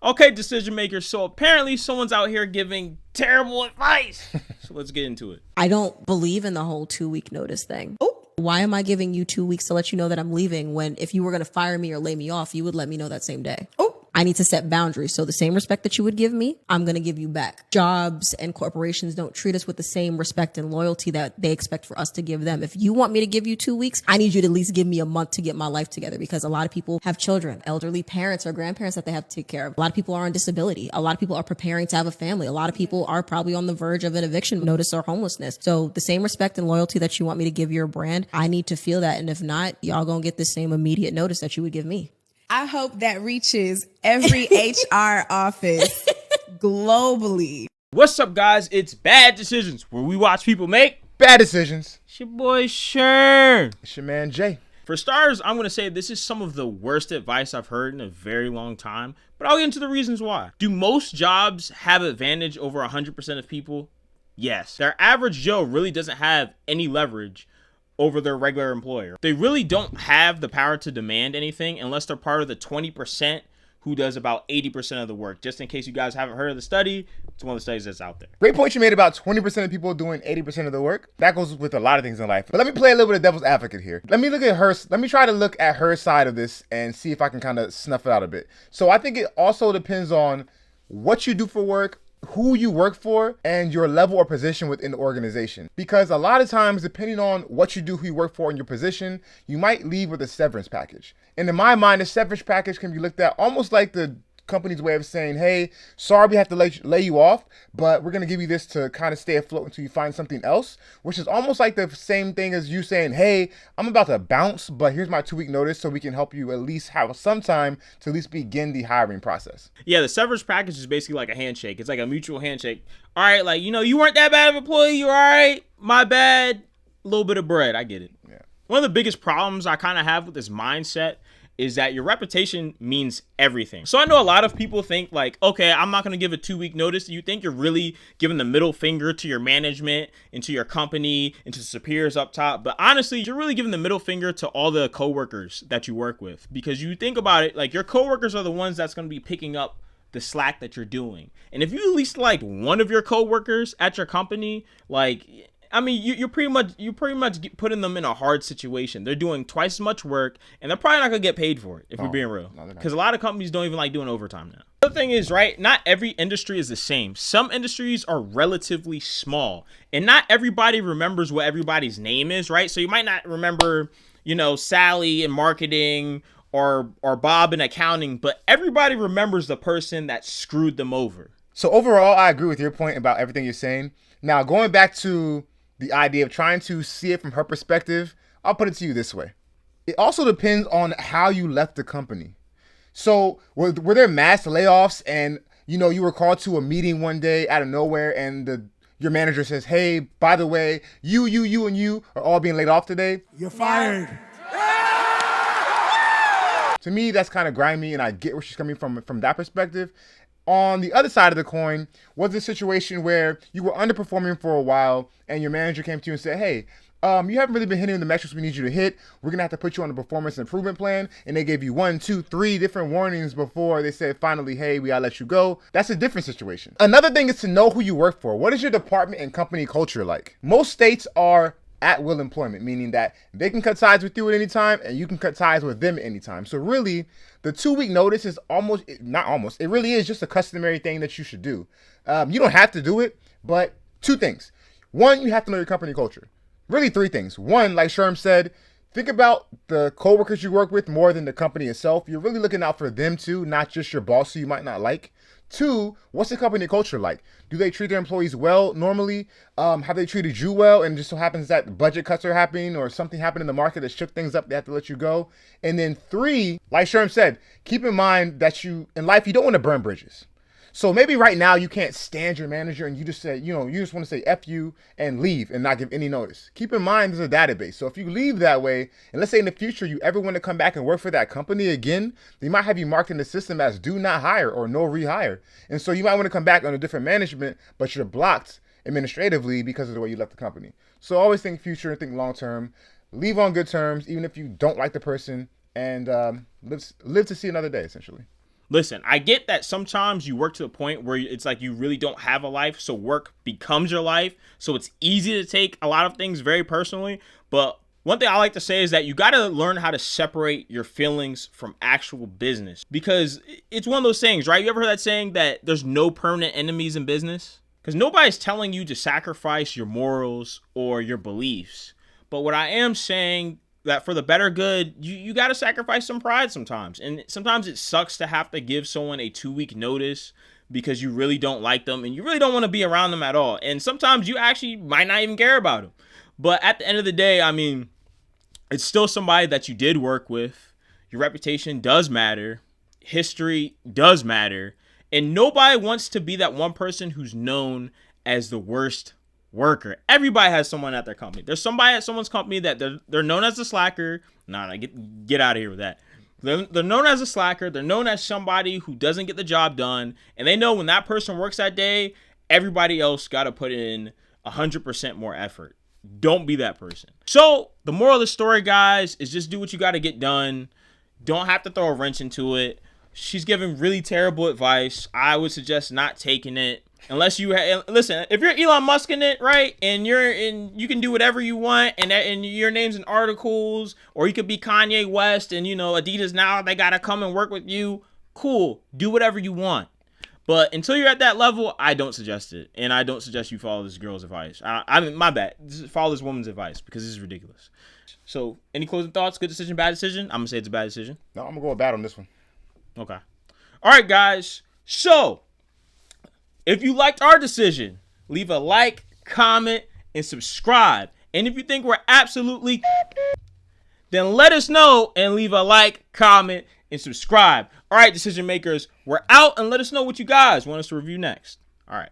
Okay, decision makers. So apparently someone's out here giving terrible advice. So let's get into it. I don't believe in the whole 2-week notice thing. Oh, why am I giving you 2 weeks to let you know that I'm leaving when if you were going to fire me or lay me off, you would let me know that same day? Oh, I need to set boundaries. So the same respect that you would give me, I'm going to give you back. Jobs and corporations don't treat us with the same respect and loyalty that they expect for us to give them. If you want me to give you 2 weeks, I need you to at least give me a month to get my life together, because a lot of people have children, elderly parents or grandparents that they have to take care of. A lot of people are on disability. A lot of people are preparing to have a family. A lot of people are probably on the verge of an eviction notice or homelessness. So the same respect and loyalty that you want me to give your brand, I need to feel that. And if not, y'all gonna get the same immediate notice that you would give me. I hope that reaches every HR office globally. What's up, guys? It's Bad Decisions, where we watch people make bad decisions. It's your boy Shern. It's your man Jay. For starters, I'm going to say this is some of the worst advice I've heard in a very long time, but I'll get into the reasons why. Do most jobs have advantage over 100% of people? Yes. Their average Joe really doesn't have any leverage over their regular employer. They really don't have the power to demand anything unless they're part of the 20% who does about 80% of the work. Just in case you guys haven't heard of the study, it's one of the studies that's out there. Great point you made about 20% of people doing 80% of the work. That goes with a lot of things in life. But let me play a little bit of devil's advocate here. Let me try to look at her side of this and see if I can kind of snuff it out a bit. So I think it also depends on what you do for work, who you work for, and your level or position within the organization. Because a lot of times, depending on what you do, who you work for, and your position, you might leave with a severance package. And in my mind, a severance package can be looked at almost like the company's way of saying, hey, sorry we have to lay you off, but we're going to give you this to kind of stay afloat until you find something else, which is almost like the same thing as you saying, hey, I'm about to bounce, but here's my 2-week notice so we can help you at least have some time to at least begin the hiring process. Yeah, the severance package is basically like a handshake. It's like a mutual handshake. All right, like, you weren't that bad of an employee. You're all right. My bad. A little bit of bread. I get it. Yeah. One of the biggest problems I kind of have with this mindset is that your reputation means everything. So I know a lot of people think like, okay, I'm not going to give a 2-week notice. You think you're really giving the middle finger to your management and to your company and to the superiors up top. But honestly, you're really giving the middle finger to all the coworkers that you work with, because you think about it, like your coworkers are the ones that's going to be picking up the slack that you're doing. And if you at least like one of your coworkers at your company, like, I mean, you're pretty much putting them in a hard situation. They're doing twice as much work, and they're probably not gonna get paid for it if we're being real. Because a lot of companies don't even like doing overtime now. The other thing is, right, not every industry is the same. Some industries are relatively small, and not everybody remembers what everybody's name is, right? So you might not remember, Sally in marketing or Bob in accounting, but everybody remembers the person that screwed them over. So overall, I agree with your point about everything you're saying. Now, going back to the idea of trying to see it from her perspective, I'll put it to you this way. It also depends on how you left the company. So were there mass layoffs and, you were called to a meeting one day out of nowhere and your manager says, hey, by the way, you, and you are all being laid off today? You're fired. To me, that's kind of grimy, and I get where she's coming from that perspective. On the other side of the coin was a situation where you were underperforming for a while and your manager came to you and said, hey, you haven't really been hitting the metrics we need you to hit. We're going to have to put you on a performance improvement plan. And they gave you 1, 2, 3 different warnings before they said, finally, hey, we got to let you go. That's a different situation. Another thing is to know who you work for. What is your department and company culture like? Most states are at will employment, meaning that they can cut ties with you at any time and you can cut ties with them at any time. So really, the 2-week notice is it really is just a customary thing that you should do. You don't have to do it, but 2 things. 1, you have to know your company culture. Really 3 things. 1, like Sherm said, think about the coworkers you work with more than the company itself. You're really looking out for them too, not just your boss who you might not like. 2, what's the company culture like? Do they treat their employees well normally? Have they treated you well? And it just so happens that budget cuts are happening or something happened in the market that shook things up, they have to let you go. And then 3, like Sherm said, keep in mind that in life, you don't want to burn bridges. So maybe right now you can't stand your manager and you just say, you just want to say F you and leave and not give any notice. Keep in mind there's a database. So if you leave that way, and let's say in the future you ever want to come back and work for that company again, they might have you marked in the system as do not hire or no rehire. And so you might want to come back under different management, but you're blocked administratively because of the way you left the company. So always think future and think long term. Leave on good terms, even if you don't like the person, and live to see another day, essentially. Listen, I get that sometimes you work to a point where it's like you really don't have a life, so work becomes your life. So it's easy to take a lot of things very personally. But one thing I like to say is that you got to learn how to separate your feelings from actual business, because it's one of those things, right? You ever heard that saying that there's no permanent enemies in business? Because nobody's telling you to sacrifice your morals or your beliefs. But what I am saying that for the better good, you got to sacrifice some pride sometimes. And sometimes it sucks to have to give someone a 2-week notice because you really don't like them and you really don't want to be around them at all. And sometimes you actually might not even care about them. But at the end of the day, I mean, it's still somebody that you did work with. Your reputation does matter. History does matter. And nobody wants to be that one person who's known as the worst worker. Everybody has someone at their company. There's somebody at someone's company that they're known as a slacker. Nah, get out of here with that. They're known as a slacker. They're known as somebody who doesn't get the job done. And they know when that person works that day, everybody else got to put in 100% more effort. Don't be that person. So the moral of the story, guys, is just do what you got to get done. Don't have to throw a wrench into it. She's giving really terrible advice. I would suggest not taking it. Unless you listen, if you're Elon Musk in it, right, and you can do whatever you want, and your name's in articles, or you could be Kanye West, and Adidas now they gotta come and work with you. Cool, do whatever you want. But until you're at that level, I don't suggest it, and I don't suggest you follow this girl's advice. I mean, my bad. Follow this woman's advice because this is ridiculous. So, any closing thoughts? Good decision, bad decision? I'm gonna say it's a bad decision. No, I'm gonna go with bad on this one. Okay. All right, guys. So, if you liked our decision, leave a like, comment, and subscribe. And if you think we're absolutely, then let us know and leave a like, comment, and subscribe. All right, decision makers, we're out, and let us know what you guys want us to review next. All right.